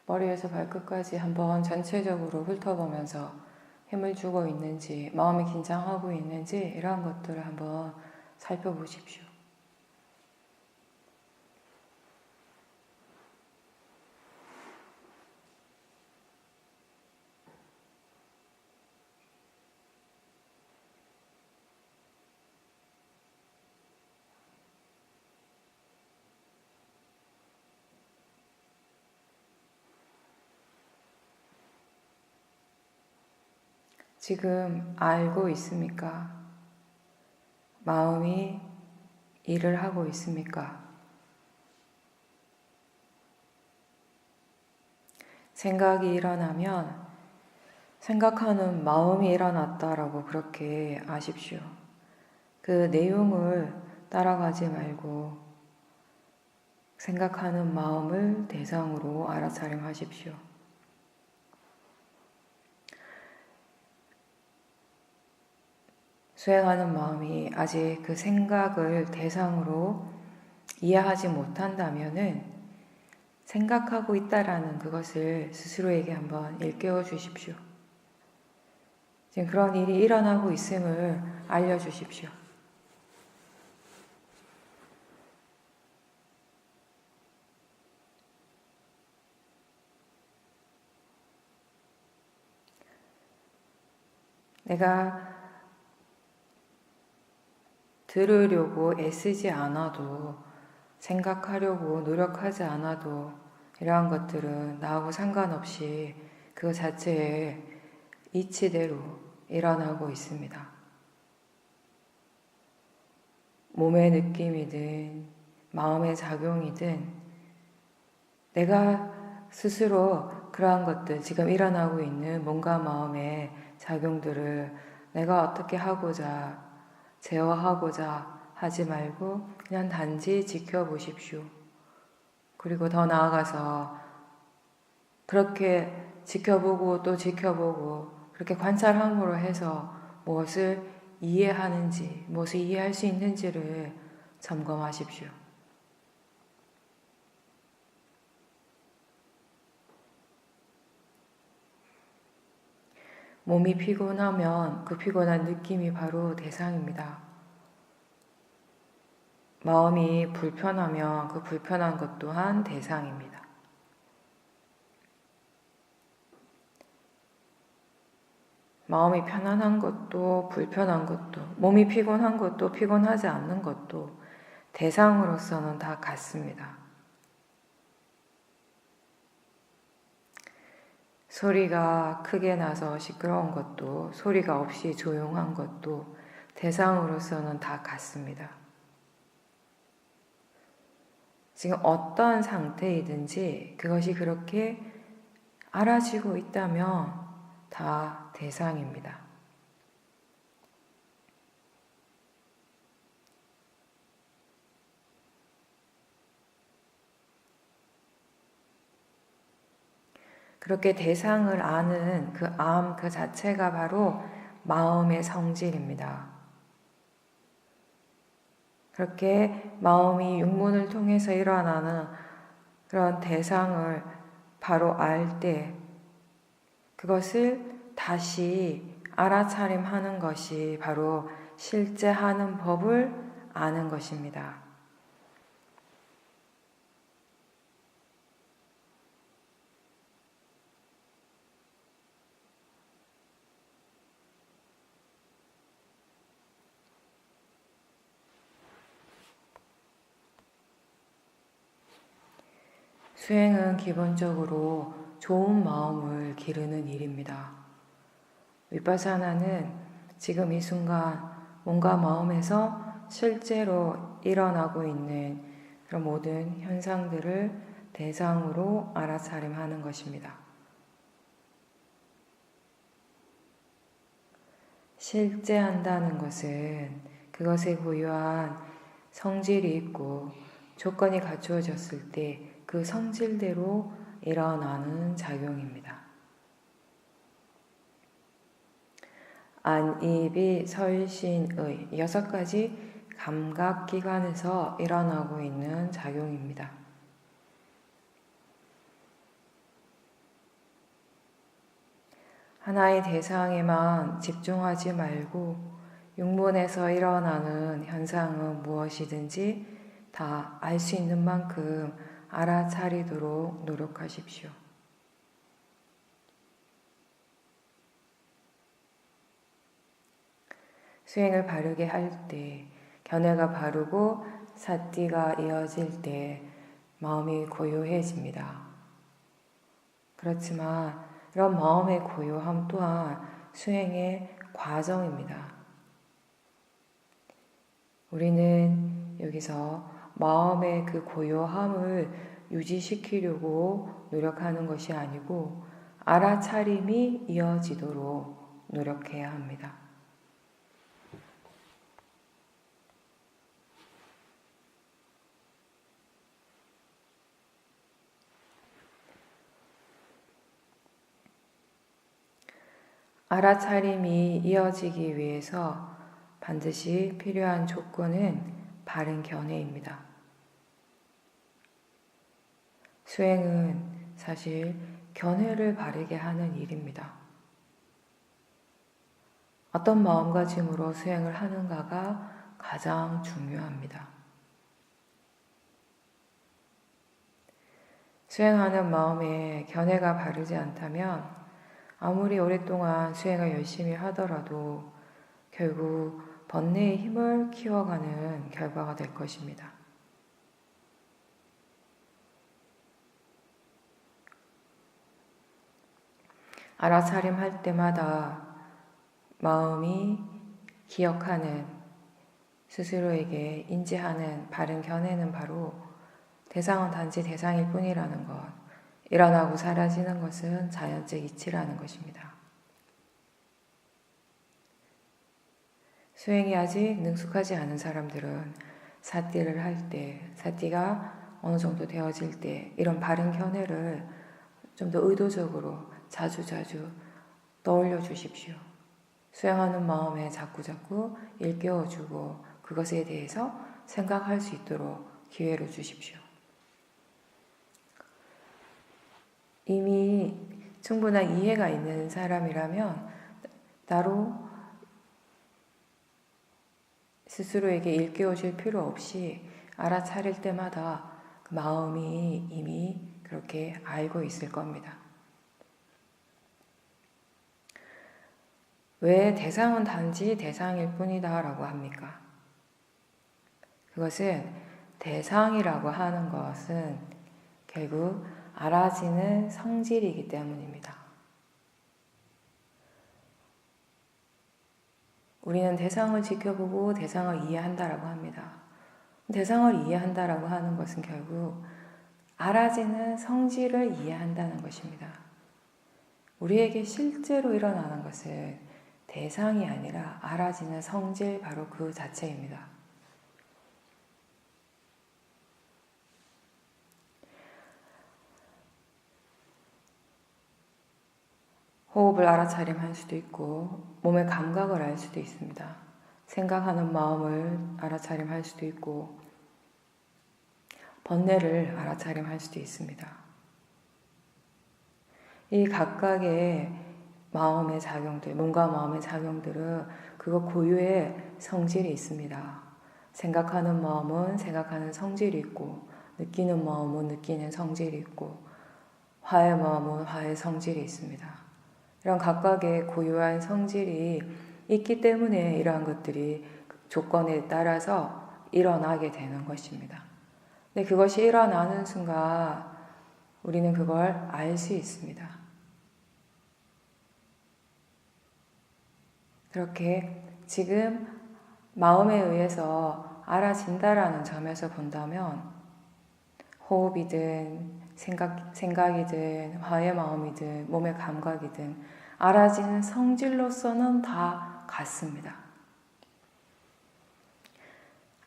머리에서 발끝까지 한번 전체적으로 훑어보면서 힘을 주고 있는지, 마음이 긴장하고 있는지 이러한 것들을 한번 살펴보십시오. 지금 알고 있습니까? 마음이 일을 하고 있습니까? 생각이 일어나면 생각하는 마음이 일어났다라고 그렇게 아십시오. 그 내용을 따라가지 말고 생각하는 마음을 대상으로 알아차림하십시오. 수행하는 마음이 아직 그 생각을 대상으로 이해하지 못한다면은 생각하고 있다라는 그것을 스스로에게 한번 일깨워 주십시오. 지금 그런 일이 일어나고 있음을 알려주십시오. 내가 들으려고 애쓰지 않아도, 생각하려고 노력하지 않아도 이러한 것들은 나하고 상관없이 그 자체에 이치대로 일어나고 있습니다. 몸의 느낌이든 마음의 작용이든 내가 스스로 그러한 것들, 지금 일어나고 있는 몸과 마음의 작용들을 내가 어떻게 하고자, 제어하고자 하지 말고 그냥 단지 지켜보십시오. 그리고 더 나아가서 그렇게 지켜보고 또 지켜보고 그렇게 관찰함으로 해서 무엇을 이해하는지, 무엇을 이해할 수 있는지를 점검하십시오. 몸이 피곤하면 그 피곤한 느낌이 바로 대상입니다. 마음이 불편하면 그 불편한 것 또한 대상입니다. 마음이 편안한 것도 불편한 것도, 몸이 피곤한 것도 피곤하지 않는 것도 대상으로서는 다 같습니다. 소리가 크게 나서 시끄러운 것도, 소리가 없이 조용한 것도 대상으로서는 다 같습니다. 지금 어떤 상태이든지 그것이 그렇게 알아지고 있다면 다 대상입니다. 그렇게 대상을 아는 그 암 그 자체가 바로 마음의 성질입니다. 그렇게 마음이 육문을 통해서 일어나는 그런 대상을 바로 알 때 그것을 다시 알아차림하는 것이 바로 실제 하는 법을 아는 것입니다. 수행은 기본적으로 좋은 마음을 기르는 일입니다. 위파사나는 지금 이 순간 몸과 마음에서 실제로 일어나고 있는 그런 모든 현상들을 대상으로 알아차림하는 것입니다. 실제 한다는 것은 그것에 고유한 성질이 있고 조건이 갖추어졌을 때 그 성질대로 일어나는 작용입니다. 안입이 설신의 6가지 감각기관에서 일어나고 있는 작용입니다. 하나의 대상에만 집중하지 말고 육문에서 일어나는 현상은 무엇이든지 다 알 수 있는 만큼 알아차리도록 노력하십시오. 수행을 바르게 할 때, 견해가 바르고 사띠가 이어질 때 마음이 고요해집니다. 그렇지만 이런 마음의 고요함 또한 수행의 과정입니다. 우리는 여기서 마음의 그 고요함을 유지시키려고 노력하는 것이 아니고 알아차림이 이어지도록 노력해야 합니다. 알아차림이 이어지기 위해서 반드시 필요한 조건은 바른 견해입니다. 수행은 사실 견해를 바르게 하는 일입니다. 어떤 마음가짐으로 수행을 하는가가 가장 중요합니다. 수행하는 마음에 견해가 바르지 않다면 아무리 오랫동안 수행을 열심히 하더라도 결국 번뇌의 힘을 키워가는 결과가 될 것입니다. 알아차림할 때마다 마음이 기억하는, 스스로에게 인지하는 바른 견해는 바로 대상은 단지 대상일 뿐이라는 것, 일어나고 사라지는 것은 자연적 이치라는 것입니다. 수행이 아직 능숙하지 않은 사람들은 사띠를 할 때, 사띠가 어느 정도 되어질 때 이런 바른 견해를 좀 더 의도적으로 자주자주 떠올려 주십시오. 수행하는 마음에 자꾸자꾸 일깨워주고 그것에 대해서 생각할 수 있도록 기회를 주십시오. 이미 충분한 이해가 있는 사람이라면 따로 스스로에게 일깨워줄 필요 없이 알아차릴 때마다 그 마음이 이미 그렇게 알고 있을 겁니다. 왜 대상은 단지 대상일 뿐이다 라고 합니까? 그것은 대상이라고 하는 것은 결국 알아지는 성질이기 때문입니다. 우리는 대상을 지켜보고 대상을 이해한다라고 합니다. 대상을 이해한다라고 하는 것은 결국 알아지는 성질을 이해한다는 것입니다. 우리에게 실제로 일어나는 것은 대상이 아니라 알아지는 성질 바로 그 자체입니다. 호흡을 알아차림할 수도 있고 몸의 감각을 알 수도 있습니다. 생각하는 마음을 알아차림할 수도 있고 번뇌를 알아차림할 수도 있습니다. 이 각각의 마음의 작용들, 몸과 마음의 작용들은 그거 고유의 성질이 있습니다. 생각하는 마음은 생각하는 성질이 있고 느끼는 마음은 느끼는 성질이 있고 화의 마음은 화의 성질이 있습니다. 이런 각각의 고유한 성질이 있기 때문에 이러한 것들이 조건에 따라서 일어나게 되는 것입니다. 근데 그것이 일어나는 순간 우리는 그걸 알 수 있습니다. 그렇게 지금 마음에 의해서 알아진다라는 점에서 본다면 호흡이든 생각이든 화의 마음이든 몸의 감각이든 알아지는 성질로서는 다 같습니다.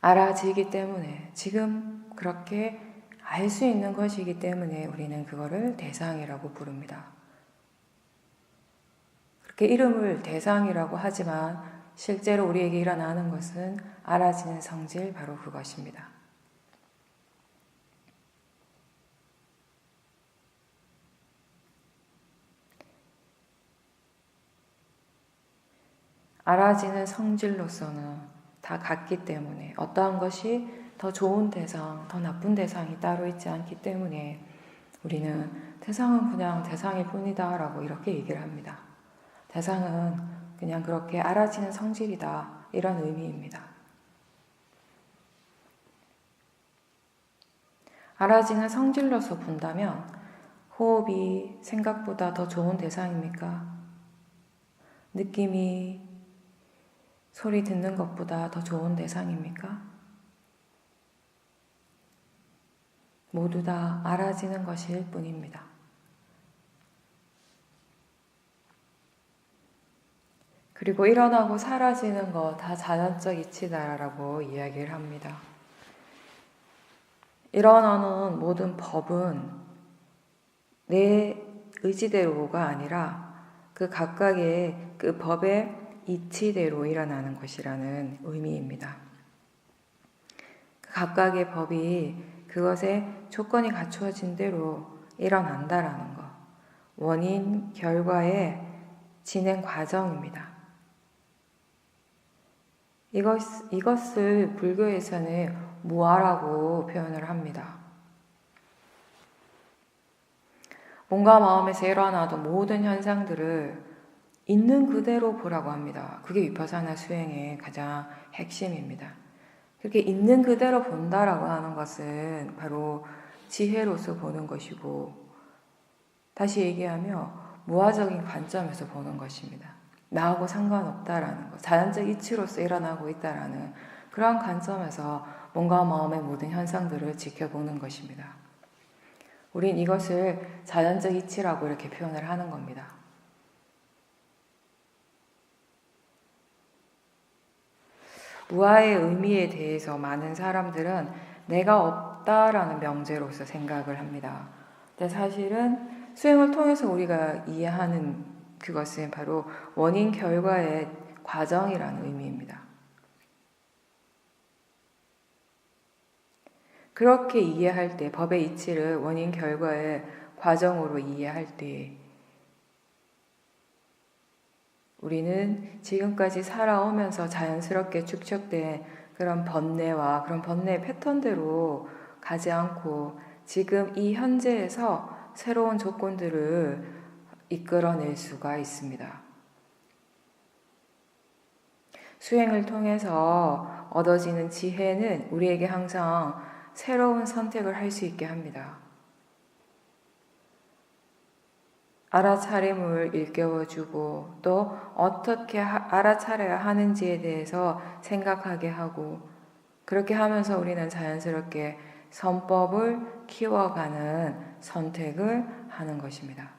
알아지기 때문에 지금 그렇게 알 수 있는 것이기 때문에 우리는 그거를 대상이라고 부릅니다. 그렇게 이름을 대상이라고 하지만 실제로 우리에게 일어나는 것은 알아지는 성질 바로 그것입니다. 알아지는 성질로서는 다 같기 때문에 어떠한 것이 더 좋은 대상, 더 나쁜 대상이 따로 있지 않기 때문에 우리는 대상은 그냥 대상일 뿐이다 라고 이렇게 얘기를 합니다. 대상은 그냥 그렇게 알아지는 성질이다 이런 의미입니다. 알아지는 성질로서 본다면 호흡이 생각보다 더 좋은 대상입니까? 느낌이 소리 듣는 것보다 더 좋은 대상입니까? 모두 다 알아지는 것일 뿐입니다. 그리고 일어나고 사라지는 거 다 자연적 이치다라고 이야기를 합니다. 일어나는 모든 법은 내 의지대로가 아니라 그 각각의 그 법의 이치대로 일어나는 것이라는 의미입니다. 그 각각의 법이 그것의 조건이 갖추어진 대로 일어난다라는 것. 원인, 결과의 진행 과정입니다. 이것을 불교에서는 무아라고 표현을 합니다. 몸과 마음에서 일어나던 모든 현상들을 있는 그대로 보라고 합니다. 그게 위파사나 수행의 가장 핵심입니다. 그렇게 있는 그대로 본다라고 하는 것은 바로 지혜로서 보는 것이고, 다시 얘기하며 무아적인 관점에서 보는 것입니다. 나하고 상관없다라는 것, 자연적 이치로서 일어나고 있다라는 그런 관점에서 몸과 마음의 모든 현상들을 지켜보는 것입니다. 우린 이것을 자연적 이치라고 이렇게 표현을 하는 겁니다. 무아의 의미에 대해서 많은 사람들은 내가 없다라는 명제로서 생각을 합니다. 근데 사실은 수행을 통해서 우리가 이해하는 그것은 바로 원인 결과의 과정이라는 의미입니다. 그렇게 이해할 때, 법의 이치를 원인 결과의 과정으로 이해할 때 우리는 지금까지 살아오면서 자연스럽게 축적된 그런 번뇌와 그런 번뇌의 패턴대로 가지 않고 지금 이 현재에서 새로운 조건들을 이끌어낼 수가 있습니다. 수행을 통해서 얻어지는 지혜는 우리에게 항상 새로운 선택을 할 수 있게 합니다. 알아차림을 일깨워주고 또 어떻게 알아차려야 하는지에 대해서 생각하게 하고, 그렇게 하면서 우리는 자연스럽게 선법을 키워가는 선택을 하는 것입니다.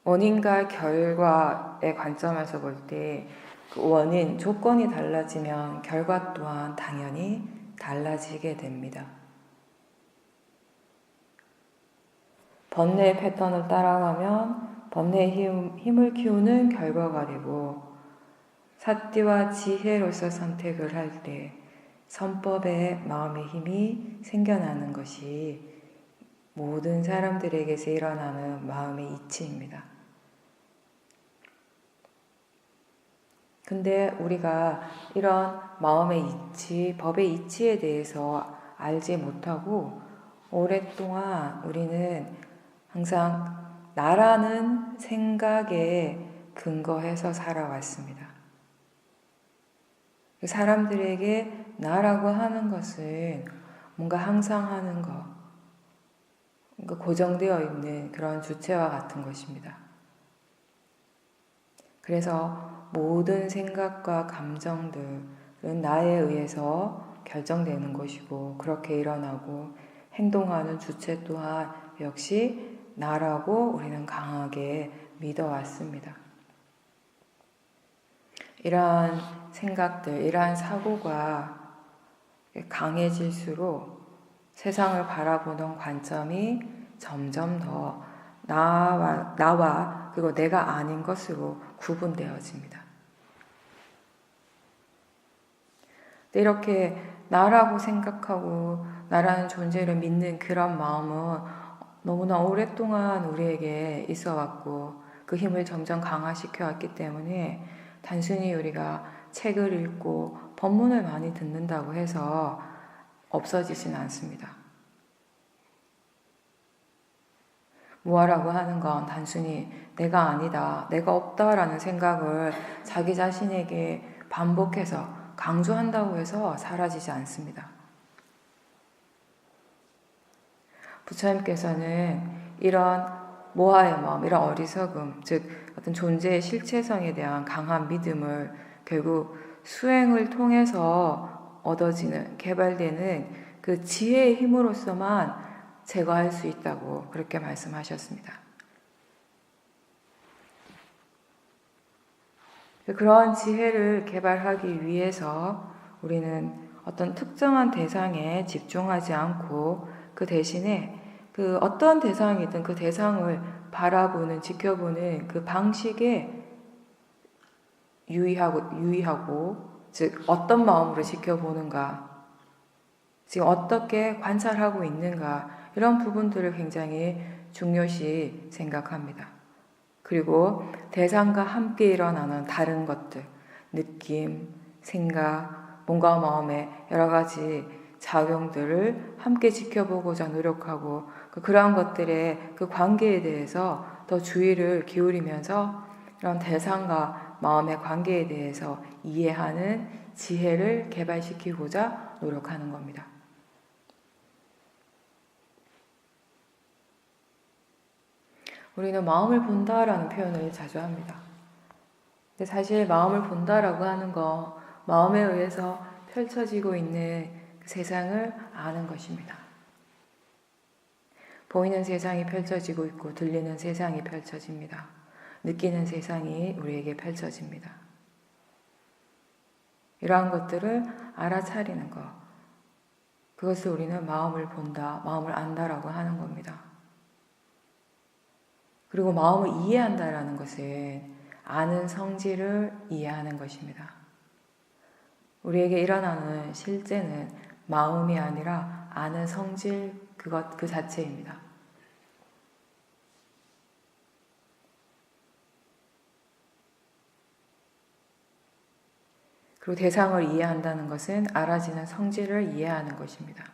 원인과 결과의 관점에서 볼 때 그 원인, 조건이 달라지면 결과 또한 당연히 달라지게 됩니다. 번뇌의 패턴을 따라가면 번뇌의 힘을 키우는 결과가 되고, 사띠와 지혜로서 선택을 할 때 선법에 마음의 힘이 생겨나는 것이 모든 사람들에게서 일어나는 마음의 이치입니다. 근데 우리가 이런 마음의 이치, 법의 이치에 대해서 알지 못하고 오랫동안 우리는 항상 나라는 생각에 근거해서 살아왔습니다. 사람들에게 나라고 하는 것은 뭔가 항상 하는 것, 뭔가 고정되어 있는 그런 주체와 같은 것입니다. 그래서 모든 생각과 감정들은 나에 의해서 결정되는 것이고, 그렇게 일어나고 행동하는 주체 또한 역시 나라고 우리는 강하게 믿어왔습니다. 이러한 생각들, 이러한 사고가 강해질수록 세상을 바라보는 관점이 점점 더 나와 그리고 내가 아닌 것으로 구분되어집니다. 이렇게 나라고 생각하고 나라는 존재를 믿는 그런 마음은 너무나 오랫동안 우리에게 있어 왔고 그 힘을 점점 강화시켜 왔기 때문에 단순히 우리가 책을 읽고 법문을 많이 듣는다고 해서 없어지진 않습니다. 무아라고 하는 건 단순히 내가 아니다, 내가 없다라는 생각을 자기 자신에게 반복해서 강조한다고 해서 사라지지 않습니다. 부처님께서는 이런 모아의 마음, 이런 어리석음, 즉 어떤 존재의 실체성에 대한 강한 믿음을 결국 수행을 통해서 얻어지는, 개발되는 그 지혜의 힘으로서만 제거할 수 있다고 그렇게 말씀하셨습니다. 그러한 지혜를 개발하기 위해서 우리는 어떤 특정한 대상에 집중하지 않고 그 대신에 그 어떤 대상이든 그 대상을 바라보는, 지켜보는 그 방식에 유의하고, 즉 어떤 마음으로 지켜보는가, 지금 어떻게 관찰하고 있는가, 이런 부분들을 굉장히 중요시 생각합니다. 그리고 대상과 함께 일어나는 다른 것들, 느낌, 생각, 몸과 마음의 여러 가지 작용들을 함께 지켜보고자 노력하고 그러한 것들의 그 관계에 대해서 더 주의를 기울이면서 이런 대상과 마음의 관계에 대해서 이해하는 지혜를 개발시키고자 노력하는 겁니다. 우리는 마음을 본다라는 표현을 자주 합니다. 근데 사실 마음을 본다라고 하는 건 마음에 의해서 펼쳐지고 있는 그 세상을 아는 것입니다. 보이는 세상이 펼쳐지고 있고 들리는 세상이 펼쳐집니다. 느끼는 세상이 우리에게 펼쳐집니다. 이러한 것들을 알아차리는 것, 그것을 우리는 마음을 본다, 마음을 안다라고 하는 겁니다. 그리고 마음을 이해한다라는 것은 아는 성질을 이해하는 것입니다. 우리에게 일어나는 실제는 마음이 아니라 아는 성질 그 자체입니다. 그리고 대상을 이해한다는 것은 알아지는 성질을 이해하는 것입니다.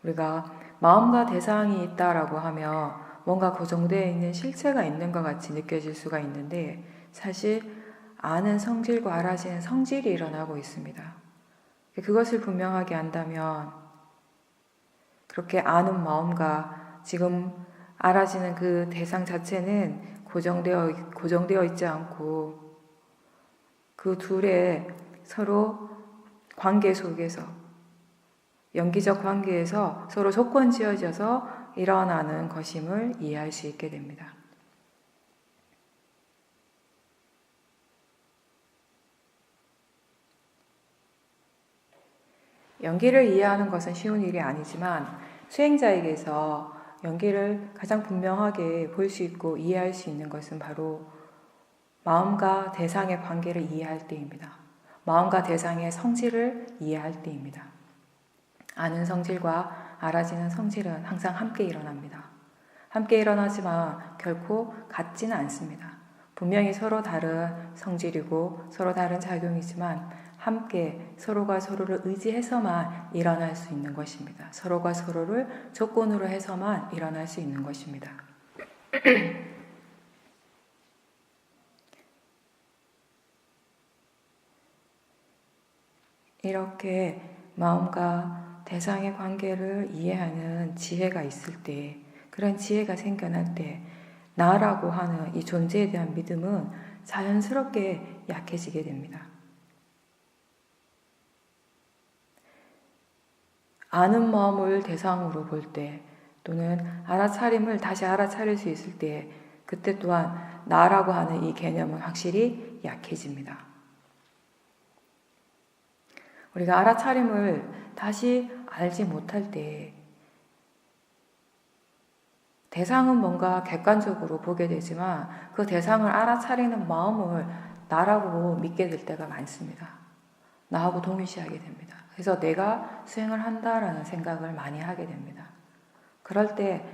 우리가 마음과 대상이 있다라고 하면 뭔가 고정되어 있는 실체가 있는 것 같이 느껴질 수가 있는데 사실 아는 성질과 알아지는 성질이 일어나고 있습니다. 그것을 분명하게 안다면 그렇게 아는 마음과 지금 알아지는 그 대상 자체는 고정되어 있지 않고 그 둘의 서로 관계 속에서 연기적 관계에서 서로 조건 지어져서 일어나는 것임을 이해할 수 있게 됩니다. 연기를 이해하는 것은 쉬운 일이 아니지만 수행자에게서 연기를 가장 분명하게 볼 수 있고 이해할 수 있는 것은 바로 마음과 대상의 관계를 이해할 때입니다. 마음과 대상의 성질을 이해할 때입니다. 아는 성질과 알아지는 성질은 항상 함께 일어납니다. 함께 일어나지만 결코 같지는 않습니다. 분명히 서로 다른 성질이고 서로 다른 작용이지만 함께 서로가 서로를 의지해서만 일어날 수 있는 것입니다. 서로가 서로를 조건으로 해서만 일어날 수 있는 것입니다. 이렇게 마음과 대상의 관계를 이해하는 지혜가 있을 때, 그런 지혜가 생겨날 때 나라고 하는 이 존재에 대한 믿음은 자연스럽게 약해지게 됩니다. 아는 마음을 대상으로 볼 때 또는 알아차림을 다시 알아차릴 수 있을 때 그때 또한 나라고 하는 이 개념은 확실히 약해집니다. 우리가 알아차림을 다시 알지 못할 때 대상은 뭔가 객관적으로 보게 되지만 그 대상을 알아차리는 마음을 나라고 믿게 될 때가 많습니다. 나하고 동일시하게 됩니다. 그래서 내가 수행을 한다라는 생각을 많이 하게 됩니다. 그럴 때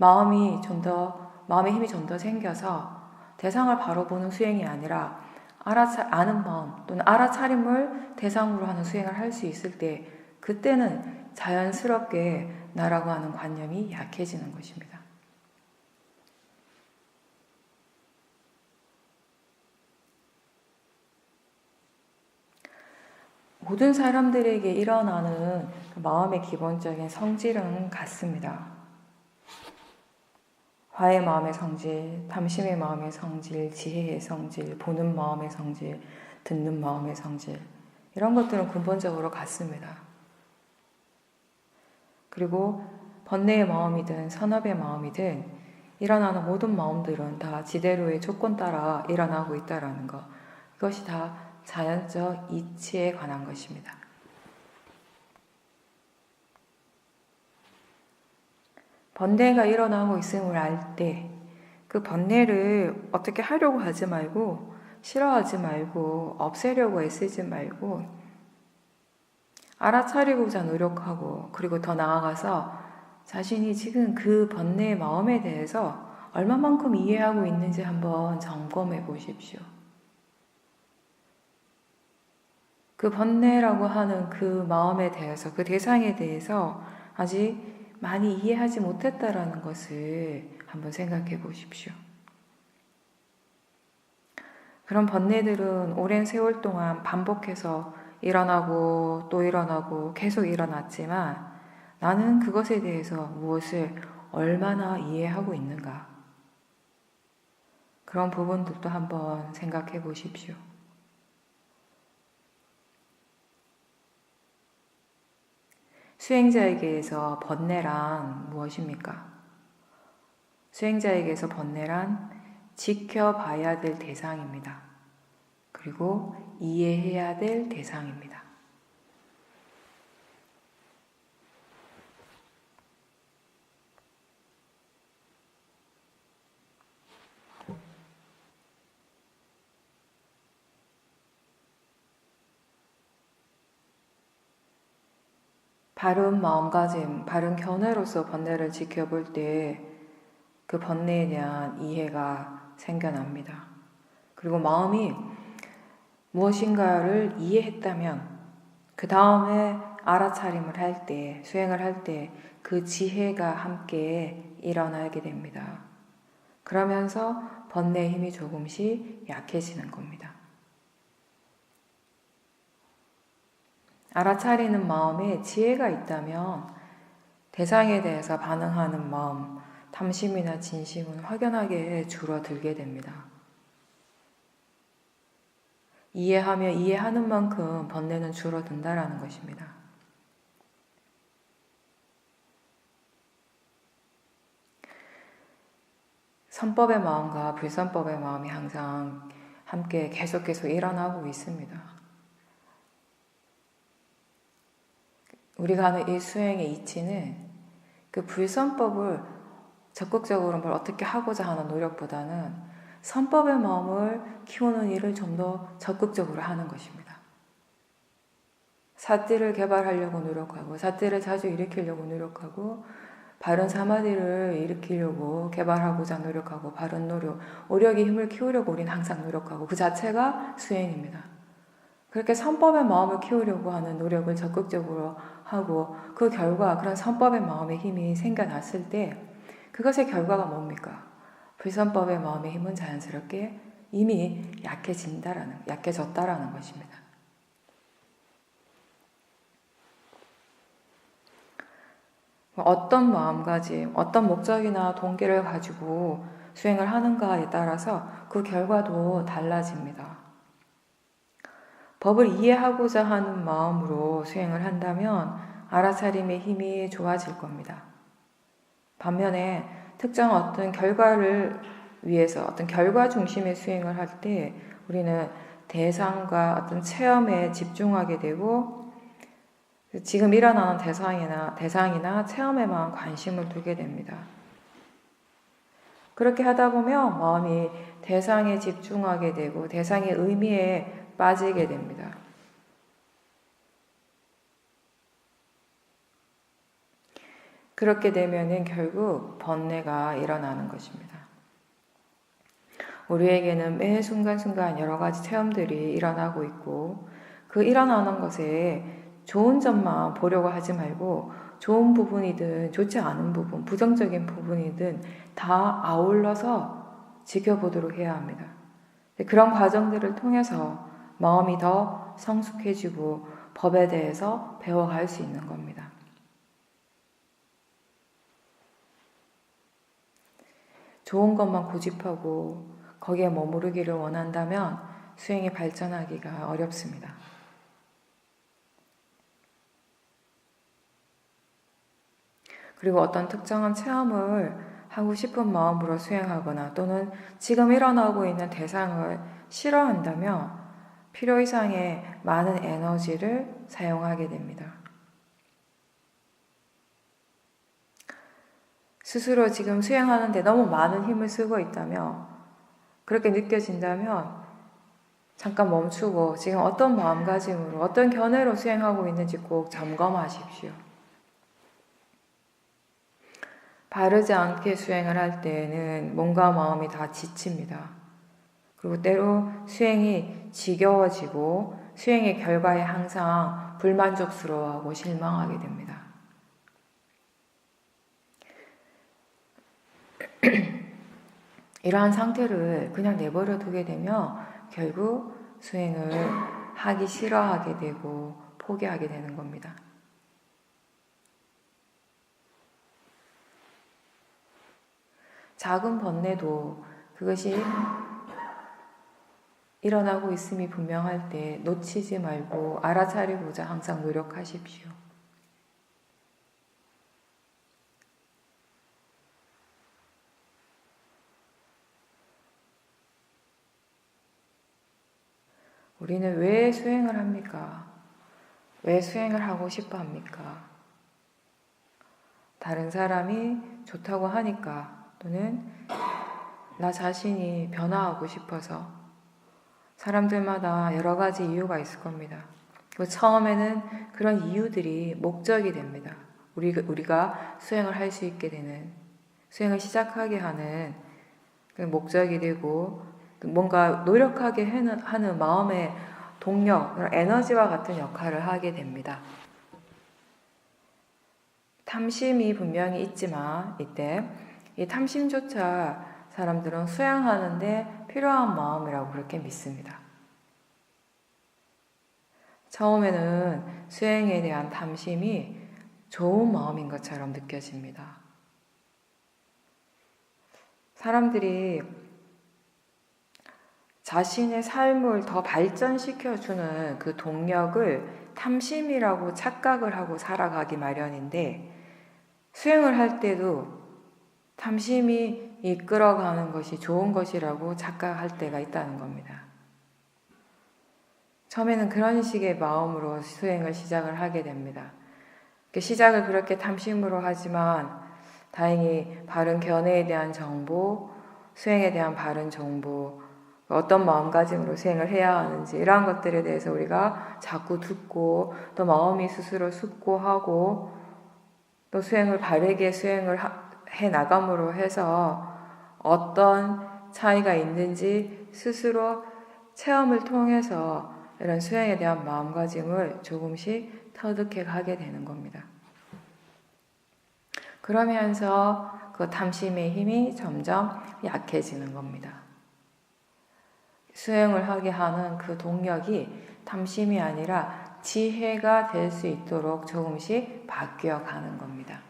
마음의 힘이 좀 더 생겨서 대상을 바로 보는 수행이 아니라 아는 마음 또는 알아차림을 대상으로 하는 수행을 할 수 있을 때 그때는 자연스럽게 나라고 하는 관념이 약해지는 것입니다. 모든 사람들에게 일어나는 마음의 기본적인 성질은 같습니다. 화의 마음의 성질, 탐심의 마음의 성질, 지혜의 성질, 보는 마음의 성질, 듣는 마음의 성질, 이런 것들은 근본적으로 같습니다. 그리고 번뇌의 마음이든 선업의 마음이든 일어나는 모든 마음들은 다 지대로의 조건 따라 일어나고 있다는 것, 이것이 다 자연적 이치에 관한 것입니다. 번뇌가 일어나고 있음을 알 때 그 번뇌를 어떻게 하려고 하지 말고 싫어하지 말고 없애려고 애쓰지 말고 알아차리고자 노력하고 그리고 더 나아가서 자신이 지금 그 번뇌의 마음에 대해서 얼마만큼 이해하고 있는지 한번 점검해 보십시오. 그 번뇌라고 하는 그 마음에 대해서, 그 대상에 대해서 아직 많이 이해하지 못했다라는 것을 한번 생각해 보십시오. 그런 번뇌들은 오랜 세월 동안 반복해서 일어나고 또 일어나고 계속 일어났지만 나는 그것에 대해서 무엇을 얼마나 이해하고 있는가? 그런 부분들도 한번 생각해 보십시오. 수행자에게서 번뇌란 무엇입니까? 수행자에게서 번뇌란 지켜봐야 될 대상입니다. 그리고 이해해야 될 대상입니다. 바른 마음가짐, 바른 견해로서 번뇌를 지켜볼 때 그 번뇌에 대한 이해가 생겨납니다. 그리고 마음이 무엇인가를 이해했다면 그 다음에 알아차림을 할 때, 수행을 할 때 그 지혜가 함께 일어나게 됩니다. 그러면서 번뇌의 힘이 조금씩 약해지는 겁니다. 알아차리는 마음에 지혜가 있다면 대상에 대해서 반응하는 마음, 탐심이나 진심은 확연하게 줄어들게 됩니다. 이해하며 이해하는 만큼 번뇌는 줄어든다라는 것입니다. 선법의 마음과 불선법의 마음이 항상 함께 계속 일어나고 있습니다. 우리가 하는 이 수행의 이치는 그 불선법을 적극적으로 뭘 어떻게 하고자 하는 노력보다는 선법의 마음을 키우는 일을 좀 더 적극적으로 하는 것입니다. 사띠를 개발하려고 노력하고 사띠를 자주 일으키려고 노력하고 바른 사마디를 일으키려고 개발하고자 노력하고 바른 노력, 오력의 힘을 키우려고 우리는 항상 노력하고 그 자체가 수행입니다. 그렇게 선법의 마음을 키우려고 하는 노력을 적극적으로 하고 그 결과 그런 선법의 마음의 힘이 생겨났을 때 그것의 결과가 뭡니까? 불선법의 마음의 힘은 자연스럽게 이미 약해졌다라는 것입니다. 어떤 마음가짐, 어떤 목적이나 동기를 가지고 수행을 하는가에 따라서 그 결과도 달라집니다. 법을 이해하고자 하는 마음으로 수행을 한다면 알아차림의 힘이 좋아질 겁니다. 반면에 특정 어떤 결과를 위해서 어떤 결과 중심의 수행을 할 때 우리는 대상과 어떤 체험에 집중하게 되고 지금 일어나는 대상이나 체험에만 관심을 두게 됩니다. 그렇게 하다 보면 마음이 대상에 집중하게 되고 대상의 의미에 빠지게 됩니다. 그렇게 되면은 결국 번뇌가 일어나는 것입니다. 우리에게는 매 순간순간 여러 가지 체험들이 일어나고 있고 그 일어나는 것에 좋은 점만 보려고 하지 말고 좋은 부분이든 좋지 않은 부분, 부정적인 부분이든 다 아울러서 지켜보도록 해야 합니다. 그런 과정들을 통해서 마음이 더 성숙해지고 법에 대해서 배워갈 수 있는 겁니다. 좋은 것만 고집하고 거기에 머무르기를 원한다면 수행이 발전하기가 어렵습니다. 그리고 어떤 특정한 체험을 하고 싶은 마음으로 수행하거나 또는 지금 일어나고 있는 대상을 싫어한다면 필요 이상의 많은 에너지를 사용하게 됩니다. 스스로 지금 수행하는데 너무 많은 힘을 쓰고 있다며 그렇게 느껴진다면 잠깐 멈추고 지금 어떤 마음가짐으로 어떤 견해로 수행하고 있는지 꼭 점검하십시오. 바르지 않게 수행을 할 때에는 몸과 마음이 다 지칩니다. 그리고 때로 수행이 지겨워지고 수행의 결과에 항상 불만족스러워하고 실망하게 됩니다. 이러한 상태를 그냥 내버려 두게 되면 결국 수행을 하기 싫어하게 되고 포기하게 되는 겁니다. 작은 번뇌도 그것이 일어나고 있음이 분명할 때 놓치지 말고 알아차리고자 항상 노력하십시오. 우리는 왜 수행을 합니까? 왜 수행을 하고 싶어 합니까? 다른 사람이 좋다고 하니까 또는 나 자신이 변화하고 싶어서 사람들마다 여러 가지 이유가 있을 겁니다. 처음에는 그런 이유들이 목적이 됩니다. 우리가 수행을 할 수 있게 되는, 수행을 시작하게 하는 목적이 되고 뭔가 노력하게 하는 마음의 동력, 에너지와 같은 역할을 하게 됩니다. 탐심이 분명히 있지만 이때 이 탐심조차 사람들은 수행하는데 필요한 마음이라고 그렇게 믿습니다. 처음에는 수행에 대한 탐심이 좋은 마음인 것처럼 느껴집니다. 사람들이 자신의 삶을 더 발전시켜주는 그 동력을 탐심이라고 착각을 하고 살아가기 마련인데 수행을 할 때도 탐심이 이끌어가는 것이 좋은 것이라고 착각할 때가 있다는 겁니다. 처음에는 그런 식의 마음으로 수행을 시작을 하게 됩니다. 시작을 그렇게 탐심으로 하지만 다행히 바른 견해에 대한 정보, 수행에 대한 바른 정보, 어떤 마음가짐으로 수행을 해야 하는지 이러한 것들에 대해서 우리가 자꾸 듣고 또 마음이 스스로 숙고하고 또 수행을 바르게 수행을 해 나감으로 해서 어떤 차이가 있는지 스스로 체험을 통해서 이런 수행에 대한 마음가짐을 조금씩 터득해 가게 되는 겁니다. 그러면서 그 탐심의 힘이 점점 약해지는 겁니다. 수행을 하게 하는 그 동력이 탐심이 아니라 지혜가 될 수 있도록 조금씩 바뀌어 가는 겁니다.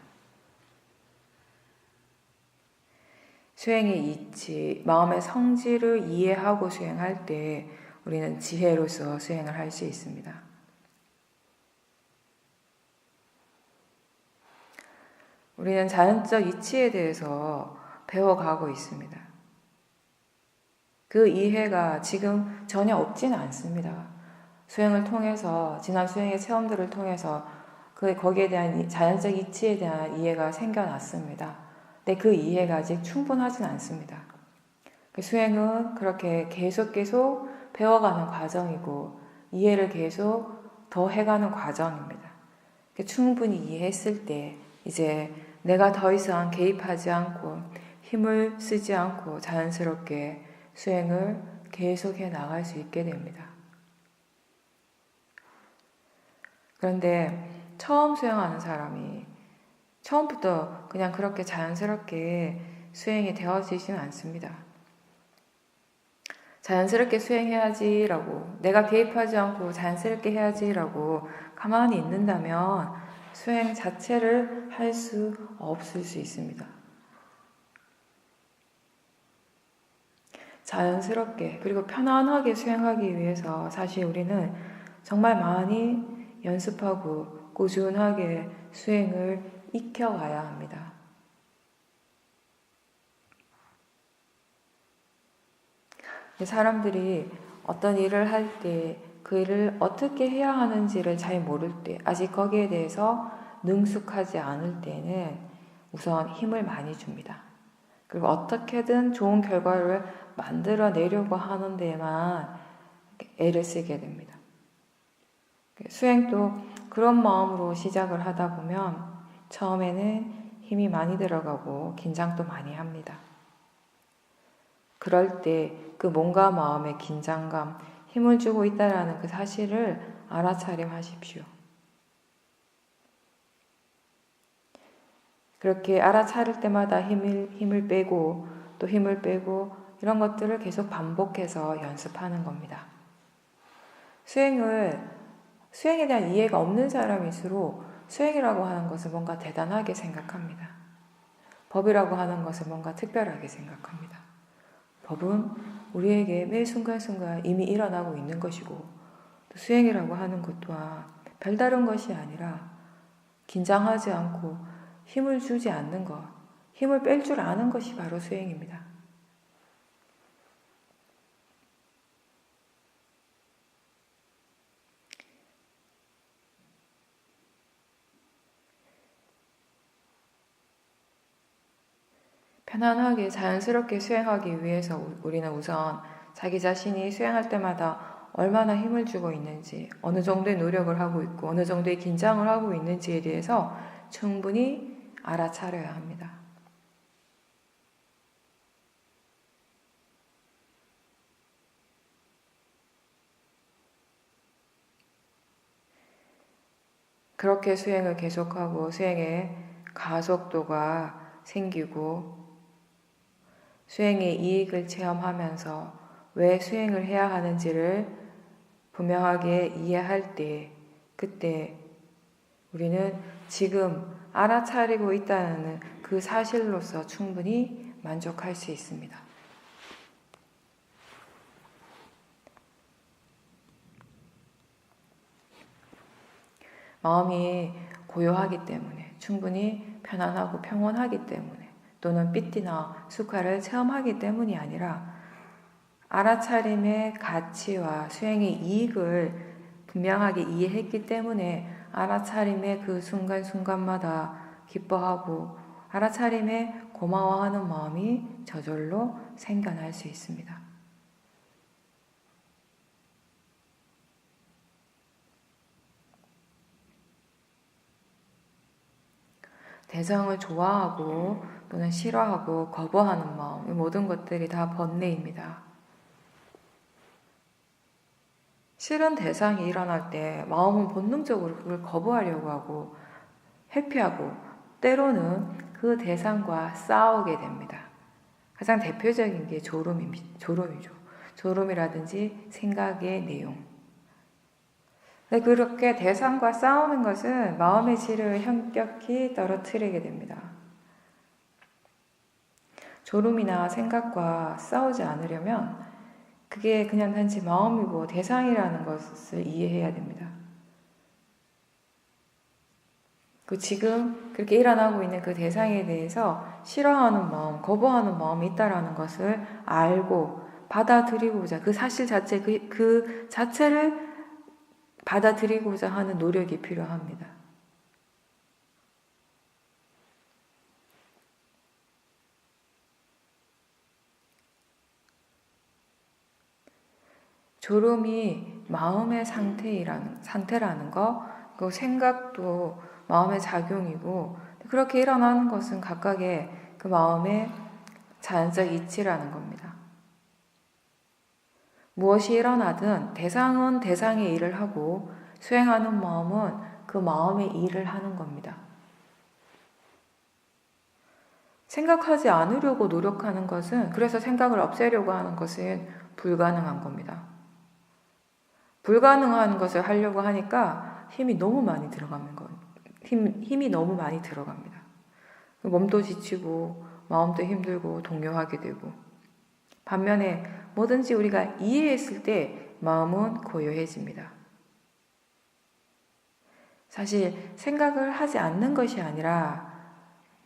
수행의 이치, 마음의 성질을 이해하고 수행할 때 우리는 지혜로서 수행을 할 수 있습니다. 우리는 자연적 이치에 대해서 배워가고 있습니다. 그 이해가 지금 전혀 없지는 않습니다. 수행을 통해서, 지난 수행의 체험들을 통해서 거기에 대한 자연적 이치에 대한 이해가 생겨났습니다. 근데 그 이해가 아직 충분하진 않습니다. 수행은 그렇게 계속 배워가는 과정이고 이해를 계속 더 해가는 과정입니다. 충분히 이해했을 때 이제 내가 더 이상 개입하지 않고 힘을 쓰지 않고 자연스럽게 수행을 계속해 나갈 수 있게 됩니다. 그런데 처음 수행하는 사람이 처음부터 그냥 그렇게 자연스럽게 수행이 되어지지는 않습니다. 자연스럽게 수행해야지라고, 내가 개입하지 않고 자연스럽게 해야지라고 가만히 있는다면 수행 자체를 할 수 없을 수 있습니다. 자연스럽게 그리고 편안하게 수행하기 위해서 사실 우리는 정말 많이 연습하고 꾸준하게 수행을 익혀가야 합니다. 사람들이 어떤 일을 할 때 그 일을 어떻게 해야 하는지를 잘 모를 때, 아직 거기에 대해서 능숙하지 않을 때는 우선 힘을 많이 줍니다. 그리고 어떻게든 좋은 결과를 만들어내려고 하는 데만 애를 쓰게 됩니다. 수행도 그런 마음으로 시작을 하다 보면 처음에는 힘이 많이 들어가고 긴장도 많이 합니다. 그럴 때 그 몸과 마음의 긴장감, 힘을 주고 있다는 그 사실을 알아차림하십시오. 그렇게 알아차릴 때마다 힘을 빼고 또 힘을 빼고 이런 것들을 계속 반복해서 연습하는 겁니다. 수행에 대한 이해가 없는 사람일수록 수행이라고 하는 것을 뭔가 대단하게 생각합니다. 법이라고 하는 것을 뭔가 특별하게 생각합니다. 법은 우리에게 매 순간순간 이미 일어나고 있는 것이고 또 수행이라고 하는 것 또한 별다른 것이 아니라 긴장하지 않고 힘을 주지 않는 것, 힘을 뺄 줄 아는 것이 바로 수행입니다. 편안하게 자연스럽게 수행하기 위해서 우리는 우선 자기 자신이 수행할 때마다 얼마나 힘을 주고 있는지, 어느 정도의 노력을 하고 있고 어느 정도의 긴장을 하고 있는지에 대해서 충분히 알아차려야 합니다. 그렇게 수행을 계속하고 수행의 가속도가 생기고 수행의 이익을 체험하면서 왜 수행을 해야 하는지를 분명하게 이해할 때, 그때 우리는 지금 알아차리고 있다는 그 사실로서 충분히 만족할 수 있습니다. 마음이 고요하기 때문에, 충분히 편안하고 평온하기 때문에, 또는 삐띠나 수카를 체험하기 때문이 아니라 알아차림의 가치와 수행의 이익을 분명하게 이해했기 때문에 알아차림의 그 순간순간마다 기뻐하고 알아차림에 고마워하는 마음이 저절로 생겨날 수 있습니다. 대상을 좋아하고 또는 싫어하고 거부하는 마음, 이 모든 것들이 다 번뇌입니다. 싫은 대상이 일어날 때 마음은 본능적으로 그걸 거부하려고 하고 회피하고 때로는 그 대상과 싸우게 됩니다. 가장 대표적인 게 졸음이죠. 졸음이라든지 생각의 내용. 그렇게 대상과 싸우는 것은 마음의 질을 현격히 떨어뜨리게 됩니다. 졸음이나 생각과 싸우지 않으려면 그게 그냥 단지 마음이고 대상이라는 것을 이해해야 됩니다. 지금 그렇게 일어나고 있는 그 대상에 대해서 싫어하는 마음, 거부하는 마음이 있다는 것을 알고 받아들이고자, 그 사실 자체, 그 자체를 받아들이고자 하는 노력이 필요합니다. 졸음이 마음의 상태라는 거, 그 생각도 마음의 작용이고 그렇게 일어나는 것은 각각의 그 마음의 자연적 이치라는 겁니다. 무엇이 일어나든 대상은 대상의 일을 하고 수행하는 마음은 그 마음의 일을 하는 겁니다. 생각하지 않으려고 노력하는 것은, 그래서 생각을 없애려고 하는 것은 불가능한 겁니다. 불가능한 것을 하려고 하니까 힘이 너무 많이 들어가는 거예요. 힘이 너무 많이 들어갑니다. 몸도 지치고 마음도 힘들고 동요하게 되고, 반면에 뭐든지 우리가 이해했을 때 마음은 고요해집니다. 사실 생각을 하지 않는 것이 아니라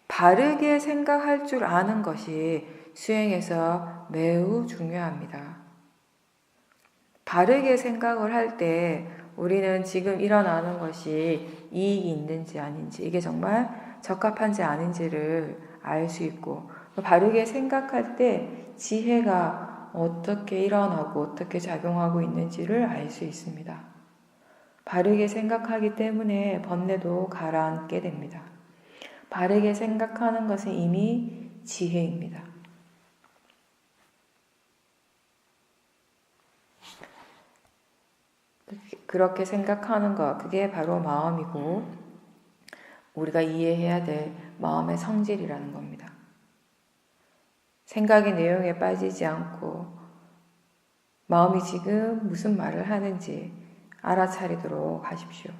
바르게 생각할 줄 아는 것이 수행에서 매우 중요합니다. 바르게 생각을 할 때 우리는 지금 일어나는 것이 이익이 있는지 아닌지, 이게 정말 적합한지 아닌지를 알 수 있고, 바르게 생각할 때 지혜가 어떻게 일어나고 어떻게 작용하고 있는지를 알 수 있습니다. 바르게 생각하기 때문에 번뇌도 가라앉게 됩니다. 바르게 생각하는 것은 이미 지혜입니다. 그렇게 생각하는 것, 그게 바로 마음이고 우리가 이해해야 될 마음의 성질이라는 겁니다. 생각의 내용에 빠지지 않고 마음이 지금 무슨 말을 하는지 알아차리도록 하십시오.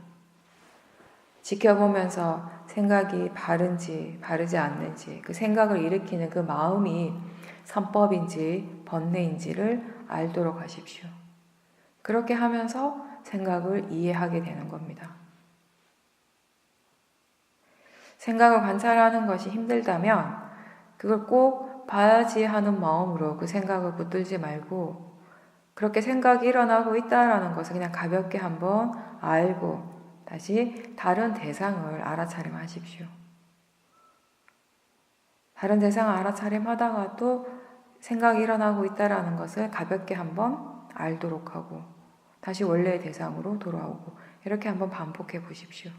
지켜보면서 생각이 바른지 바르지 않는지, 그 생각을 일으키는 그 마음이 선법인지 번뇌인지를 알도록 하십시오. 그렇게 하면서 생각을 이해하게 되는 겁니다. 생각을 관찰하는 것이 힘들다면 그걸 꼭 봐야지 하는 마음으로 그 생각을 붙들지 말고, 그렇게 생각이 일어나고 있다라는 것을 그냥 가볍게 한번 알고 다시 다른 대상을 알아차림하십시오. 다른 대상을 알아차림하다가 또 생각이 일어나고 있다라는 것을 가볍게 한번 알도록 하고 다시 원래의 대상으로 돌아오고, 이렇게 한번 반복해 보십시오.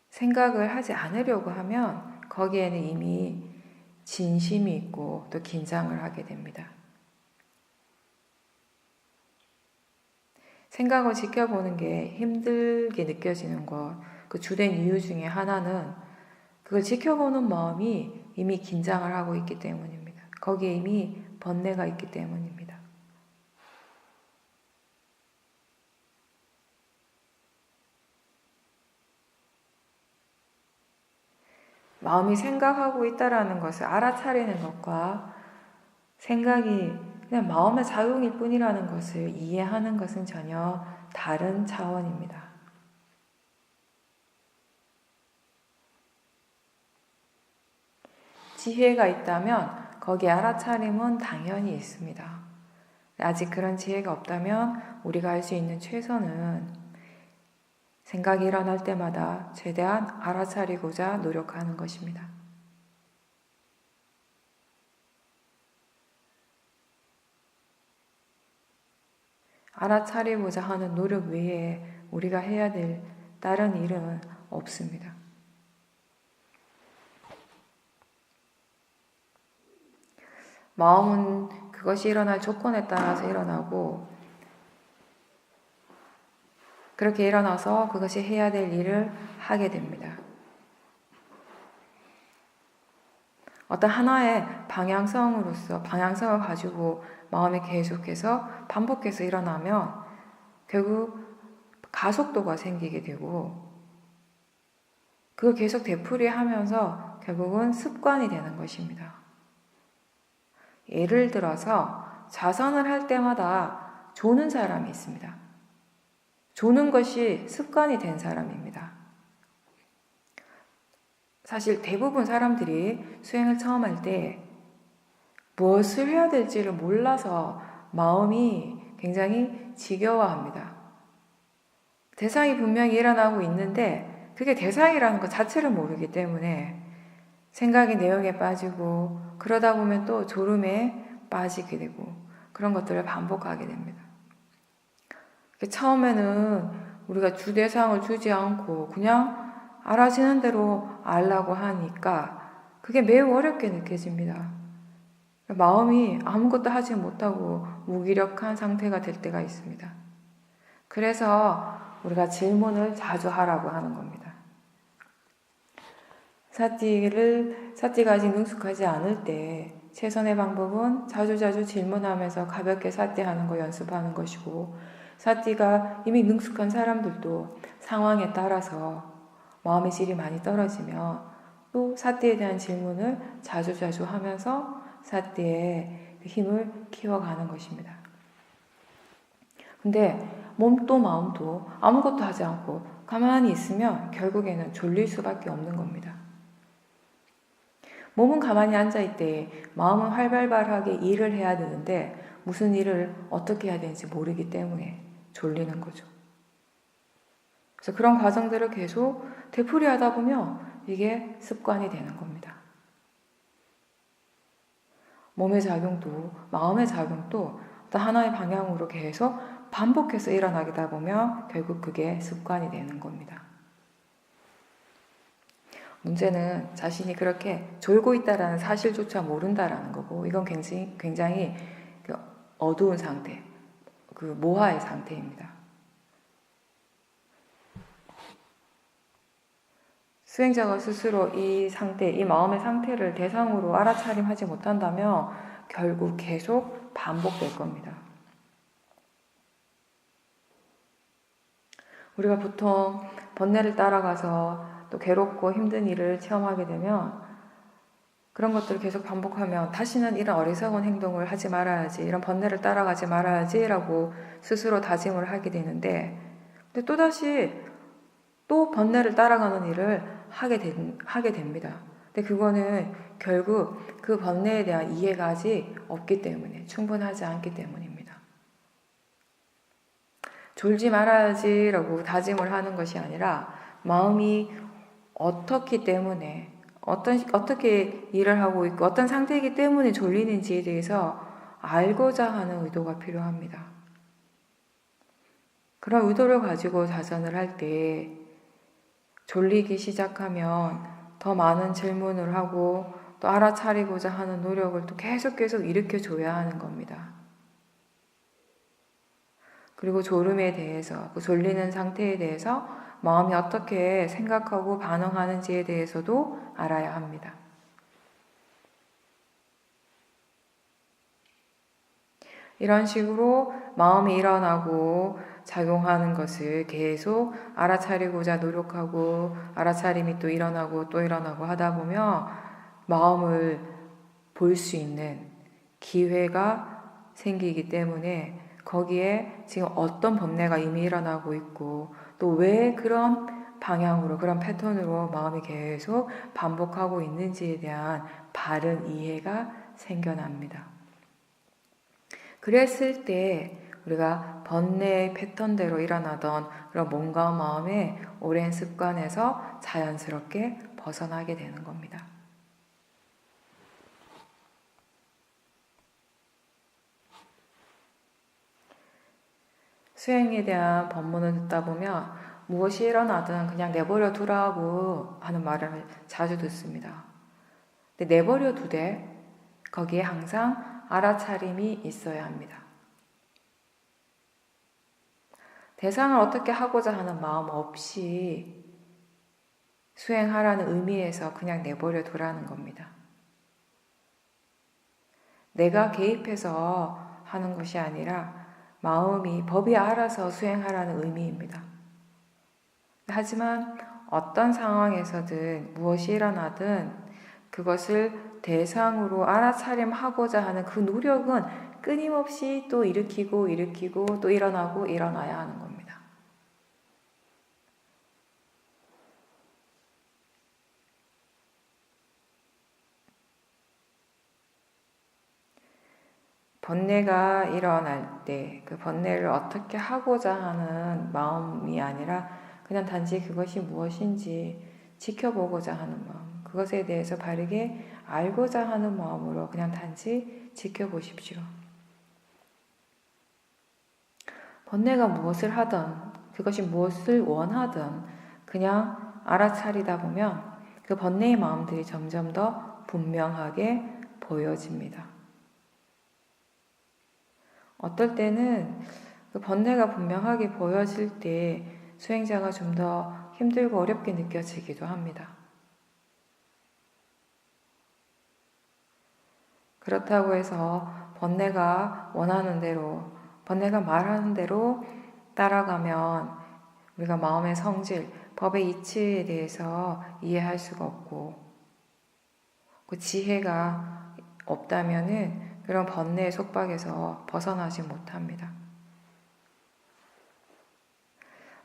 생각을 하지 않으려고 하면 거기에는 이미 진심이 있고 또 긴장을 하게 됩니다. 생각을 지켜보는 게 힘들게 느껴지는 것, 그 주된 이유 중에 하나는 그걸 지켜보는 마음이 이미 긴장을 하고 있기 때문입니다. 거기에 이미 번뇌가 있기 때문입니다. 마음이 생각하고 있다라는 것을 알아차리는 것과 생각이 그냥 마음의 작용일 뿐이라는 것을 이해하는 것은 전혀 다른 차원입니다. 지혜가 있다면 거기에 알아차림은 당연히 있습니다. 아직 그런 지혜가 없다면 우리가 할 수 있는 최선은 생각이 일어날 때마다 최대한 알아차리고자 노력하는 것입니다. 알아차리고자 하는 노력 외에 우리가 해야 될 다른 일은 없습니다. 마음은 그것이 일어날 조건에 따라서 일어나고, 그렇게 일어나서 그것이 해야 될 일을 하게 됩니다. 어떤 하나의 방향성으로서 방향성을 가지고 마음이 계속해서 반복해서 일어나면 결국 가속도가 생기게 되고, 그걸 계속 되풀이하면서 결국은 습관이 되는 것입니다. 예를 들어서 자선을 할 때마다 조는 사람이 있습니다. 조는 것이 습관이 된 사람입니다. 사실 대부분 사람들이 수행을 처음 할 때 무엇을 해야 될지를 몰라서 마음이 굉장히 지겨워합니다. 대상이 분명히 일어나고 있는데 그게 대상이라는 것 자체를 모르기 때문에 생각의 내용에 빠지고, 그러다 보면 또 졸음에 빠지게 되고 그런 것들을 반복하게 됩니다. 처음에는 우리가 주대상을 주지 않고 그냥 알아지는 대로 알라고 하니까 그게 매우 어렵게 느껴집니다. 마음이 아무것도 하지 못하고 무기력한 상태가 될 때가 있습니다. 그래서 우리가 질문을 자주 하라고 하는 겁니다. 사띠가 아직 능숙하지 않을 때 최선의 방법은 자주자주 질문하면서 가볍게 사띠하는 거 연습하는 것이고, 사띠가 이미 능숙한 사람들도 상황에 따라서 마음의 질이 많이 떨어지면 또 사띠에 대한 질문을 자주자주 하면서 사띠의 힘을 키워가는 것입니다. 근데 몸도 마음도 아무것도 하지 않고 가만히 있으면 결국에는 졸릴 수밖에 없는 겁니다. 몸은 가만히 앉아있되 마음은 활발하게 일을 해야 되는데 무슨 일을 어떻게 해야 되는지 모르기 때문에 졸리는 거죠. 그래서 그런 과정들을 계속 되풀이하다 보면 이게 습관이 되는 겁니다. 몸의 작용도 마음의 작용도 어떤 하나의 방향으로 계속 반복해서 일어나다 보면 결국 그게 습관이 되는 겁니다. 문제는 자신이 그렇게 졸고 있다라는 사실조차 모른다라는 거고, 이건 굉장히 어두운 상태, 모하의 상태입니다. 수행자가 스스로 이 마음의 상태를 대상으로 알아차림하지 못한다면 결국 계속 반복될 겁니다. 우리가 보통 번뇌를 따라가서 또 괴롭고 힘든 일을 체험하게 되면 그런 것들을 계속 반복하면 다시는 이런 어리석은 행동을 하지 말아야지, 이런 번뇌를 따라가지 말아야지 라고 스스로 다짐을 하게 되는데, 근데 또다시 또 번뇌를 따라가는 일을 하게 됩니다. 근데 그거는 결국 그 번뇌에 대한 이해가 아직 없기 때문에, 충분하지 않기 때문입니다. 졸지 말아야지 라고 다짐을 하는 것이 아니라 마음이 어떻기 때문에 어떻게 일을 하고 있고 어떤 상태이기 때문에 졸리는지에 대해서 알고자 하는 의도가 필요합니다. 그런 의도를 가지고 자선을 할 때 졸리기 시작하면 더 많은 질문을 하고 또 알아차리고자 하는 노력을 또 계속 일으켜줘야 하는 겁니다. 그리고 졸음에 대해서, 졸리는 상태에 대해서 마음이 어떻게 생각하고 반응하는지에 대해서도 알아야 합니다. 이런 식으로 마음이 일어나고 작용하는 것을 계속 알아차리고자 노력하고, 알아차림이 또 일어나고 하다 보면 마음을 볼 수 있는 기회가 생기기 때문에 거기에 지금 어떤 번뇌가 이미 일어나고 있고 또 왜 그런 방향으로, 그런 패턴으로 마음이 계속 반복하고 있는지에 대한 바른 이해가 생겨납니다. 그랬을 때 우리가 번뇌의 패턴대로 일어나던 그런 몸과 마음의 오랜 습관에서 자연스럽게 벗어나게 되는 겁니다. 수행에 대한 법문을 듣다 보면 무엇이 일어나든 그냥 내버려 두라고 하는 말을 자주 듣습니다. 근데 내버려 두되 거기에 항상 알아차림이 있어야 합니다. 대상을 어떻게 하고자 하는 마음 없이 수행하라는 의미에서 그냥 내버려 두라는 겁니다. 내가 개입해서 하는 것이 아니라 마음이, 법이 알아서 수행하라는 의미입니다. 하지만 어떤 상황에서든 무엇이 일어나든 그것을 대상으로 알아차림하고자 하는 그 노력은 끊임없이 또 일으키고 또 일어나야 하는 겁니다. 번뇌가 일어날 때 그 번뇌를 어떻게 하고자 하는 마음이 아니라 그냥 단지 그것이 무엇인지 지켜보고자 하는 마음, 그것에 대해서 바르게 알고자 하는 마음으로 그냥 단지 지켜보십시오. 번뇌가 무엇을 하든 그것이 무엇을 원하든 그냥 알아차리다 보면 그 번뇌의 마음들이 점점 더 분명하게 보여집니다. 어떨 때는 그 번뇌가 분명하게 보여질 때 수행자가 좀 더 힘들고 어렵게 느껴지기도 합니다. 그렇다고 해서 번뇌가 원하는 대로, 번뇌가 말하는 대로 따라가면 우리가 마음의 성질, 법의 이치에 대해서 이해할 수가 없고 그 지혜가 없다면은 그런 번뇌의 속박에서 벗어나지 못합니다.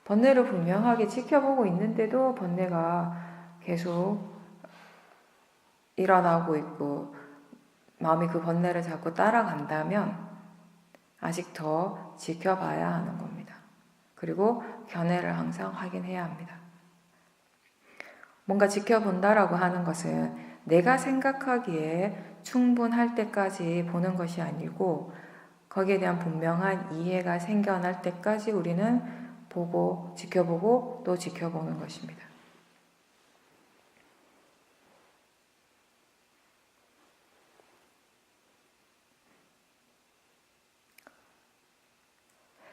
번뇌를 분명하게 지켜보고 있는데도 번뇌가 계속 일어나고 있고 마음이 그 번뇌를 자꾸 따라간다면 아직 더 지켜봐야 하는 겁니다. 그리고 견해를 항상 확인해야 합니다. 뭔가 지켜본다라고 하는 것은 내가 생각하기에 충분할 때까지 보는 것이 아니고 거기에 대한 분명한 이해가 생겨날 때까지 우리는 보고 지켜보고 또 지켜보는 것입니다.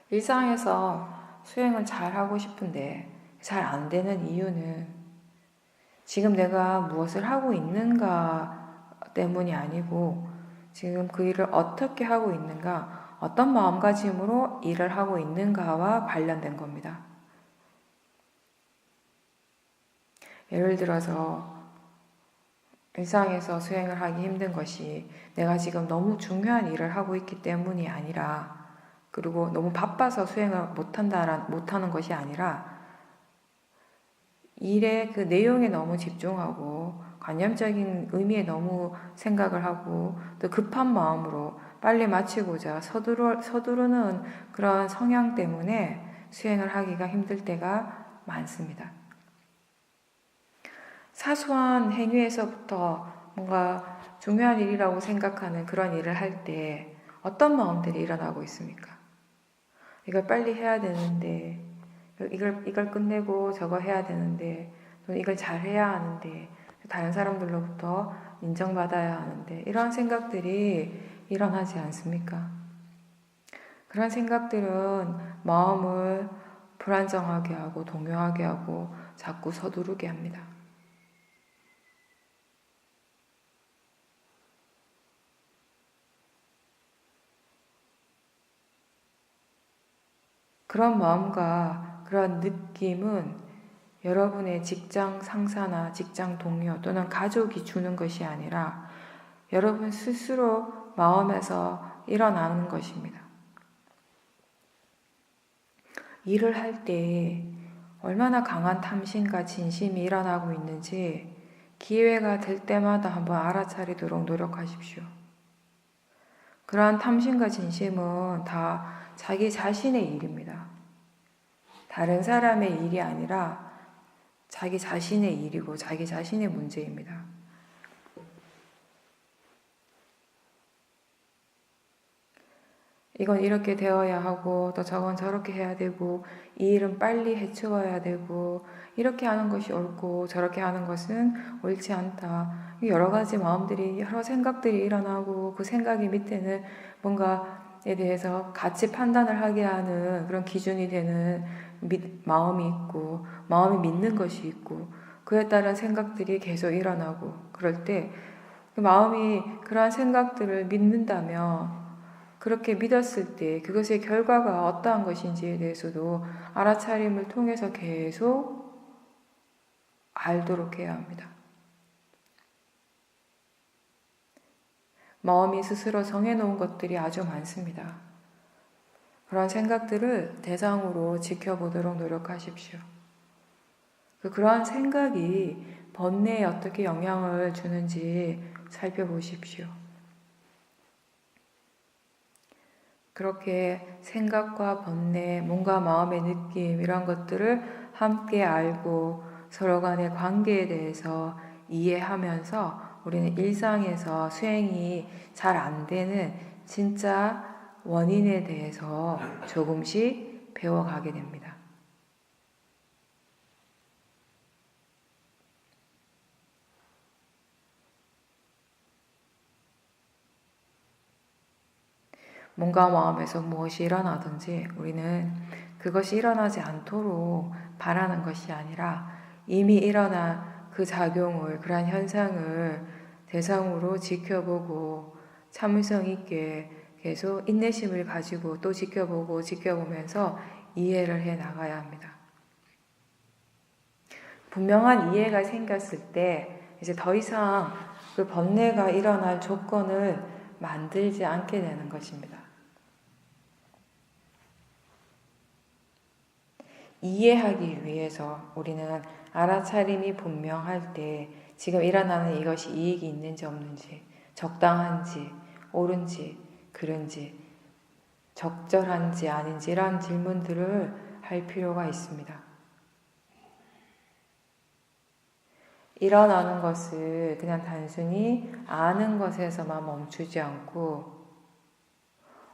일상에서 수행을 잘 하고 싶은데 잘 안 되는 이유는 지금 내가 무엇을 하고 있는가 때문이 아니고 지금 그 일을 어떻게 하고 있는가, 어떤 마음가짐으로 일을 하고 있는가와 관련된 겁니다. 예를 들어서 일상에서 수행을 하기 힘든 것이 내가 지금 너무 중요한 일을 하고 있기 때문이 아니라 그리고 너무 바빠서 수행을 못하는 것이 아니라 일의 그 내용에 너무 집중하고 관념적인 의미에 너무 생각을 하고 또 급한 마음으로 빨리 마치고자 서두르는 그런 성향 때문에 수행을 하기가 힘들 때가 많습니다. 사소한 행위에서부터 뭔가 중요한 일이라고 생각하는 그런 일을 할 때 어떤 마음들이 일어나고 있습니까? 이걸 빨리 해야 되는데, 이걸 끝내고 저거 해야 되는데, 또 이걸 잘 해야 하는데, 다른 사람들로부터 인정받아야 하는데, 이런 생각들이 일어나지 않습니까? 그런 생각들은 마음을 불안정하게 하고 동요하게 하고 자꾸 서두르게 합니다. 그런 마음과 그런 느낌은 여러분의 직장 상사나 직장 동료 또는 가족이 주는 것이 아니라 여러분 스스로 마음에서 일어나는 것입니다. 일을 할 때 얼마나 강한 탐심과 진심이 일어나고 있는지 기회가 될 때마다 한번 알아차리도록 노력하십시오. 그러한 탐심과 진심은 다 자기 자신의 일입니다. 다른 사람의 일이 아니라 자기 자신의 일이고 자기 자신의 문제입니다. 이건 이렇게 되어야 하고 또 저건 저렇게 해야 되고 이 일은 빨리 해치워야 되고 이렇게 하는 것이 옳고 저렇게 하는 것은 옳지 않다. 여러 가지 마음들이 여러 생각들이 일어나고 그 생각이 밑에는 뭔가에 대해서 같이 판단을 하게 하는 그런 기준이 되는 마음이 있고 마음이 믿는 것이 있고 그에 따른 생각들이 계속 일어나고 그럴 때 그 마음이 그러한 생각들을 믿는다면 그렇게 믿었을 때 그것의 결과가 어떠한 것인지에 대해서도 알아차림을 통해서 계속 알도록 해야 합니다. 마음이 스스로 정해놓은 것들이 아주 많습니다. 그런 생각들을 대상으로 지켜보도록 노력하십시오. 그러한 생각이 번뇌에 어떻게 영향을 주는지 살펴보십시오. 그렇게 생각과 번뇌, 몸과 마음의 느낌 이런 것들을 함께 알고 서로 간의 관계에 대해서 이해하면서 우리는 일상에서 수행이 잘 안 되는 진짜 원인에 대해서 조금씩 배워가게 됩니다. 뭔가 마음에서 무엇이 일어나든지 우리는 그것이 일어나지 않도록 바라는 것이 아니라 이미 일어난 그 작용을, 그러한 현상을 대상으로 지켜보고 참을성 있게 계속 인내심을 가지고 또 지켜보면서 이해를 해 나가야 합니다. 분명한 이해가 생겼을 때 이제 더 이상 그 번뇌가 일어날 조건을 만들지 않게 되는 것입니다. 이해하기 위해서 우리는 알아차림이 분명할 때 지금 일어나는 이것이 이익이 있는지 없는지, 적당한지, 옳은지, 그른지, 적절한지 아닌지 이런 질문들을 할 필요가 있습니다. 일어나는 것을 그냥 단순히 아는 것에서만 멈추지 않고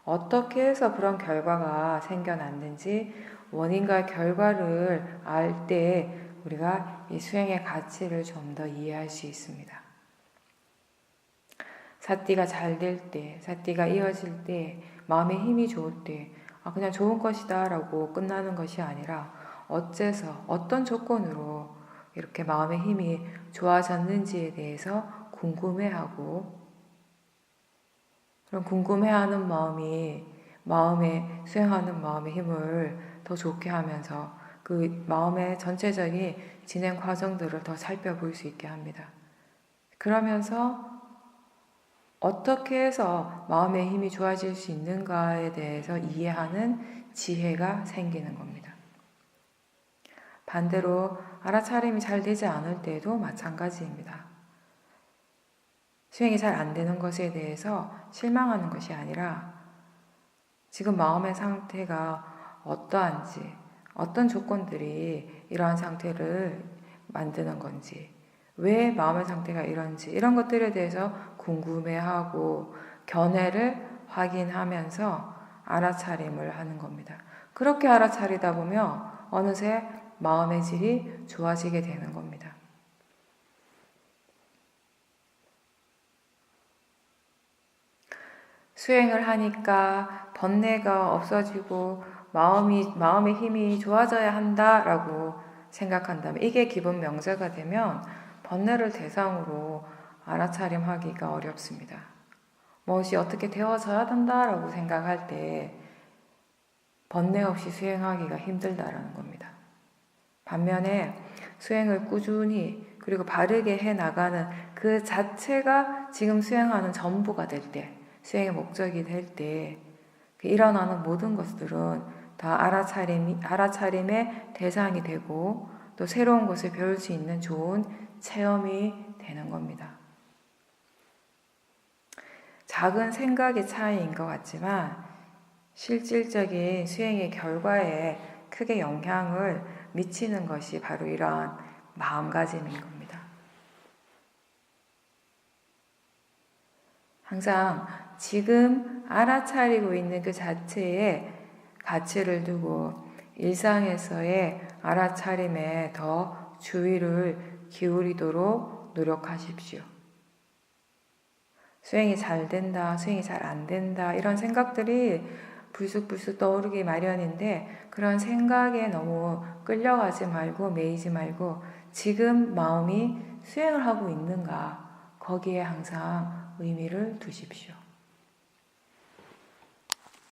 어떻게 해서 그런 결과가 생겨났는지 원인과 결과를 알 때 우리가 이 수행의 가치를 좀 더 이해할 수 있습니다. 사띠가 잘 될 때, 사띠가 이어질 때, 마음의 힘이 좋을 때 그냥 좋은 것이다 라고 끝나는 것이 아니라 어째서 어떤 조건으로 이렇게 마음의 힘이 좋아졌는지에 대해서 궁금해하고 그런 궁금해하는 마음에 수행하는 마음의 힘을 더 좋게 하면서 그 마음의 전체적인 진행 과정들을 더 살펴볼 수 있게 합니다. 그러면서 어떻게 해서 마음의 힘이 좋아질 수 있는가에 대해서 이해하는 지혜가 생기는 겁니다. 반대로 알아차림이 잘 되지 않을 때도 마찬가지입니다. 수행이 잘 안 되는 것에 대해서 실망하는 것이 아니라 지금 마음의 상태가 어떠한지, 어떤 조건들이 이러한 상태를 만드는 건지, 왜 마음의 상태가 이런지 이런 것들에 대해서 궁금해하고 견해를 확인하면서 알아차림을 하는 겁니다. 그렇게 알아차리다 보면 어느새 마음의 질이 좋아지게 되는 겁니다. 수행을 하니까 번뇌가 없어지고 마음의 힘이 좋아져야 한다라고 생각한다면 이게 기본 명제가 되면 번뇌를 대상으로 알아차림하기가 어렵습니다. 무엇이 어떻게 되어져야 한다라고 생각할 때 번뇌 없이 수행하기가 힘들다라는 겁니다. 반면에 수행을 꾸준히 그리고 바르게 해나가는 그 자체가 지금 수행하는 전부가 될 때, 수행의 목적이 될 때 일어나는 모든 것들은 다 알아차림의 대상이 되고 또 새로운 것을 배울 수 있는 좋은 체험이 되는 겁니다. 작은 생각의 차이인 것 같지만 실질적인 수행의 결과에 크게 영향을 미치는 것이 바로 이러한 마음가짐인 겁니다. 항상 지금 알아차리고 있는 그 자체에 가치를 두고 일상에서의 알아차림에 더 주의를 기울이도록 노력하십시오. 수행이 잘 된다, 수행이 잘 안 된다 이런 생각들이 불쑥불쑥 떠오르기 마련인데 그런 생각에 너무 끌려가지 말고 매이지 말고 지금 마음이 수행을 하고 있는가 거기에 항상 의미를 두십시오.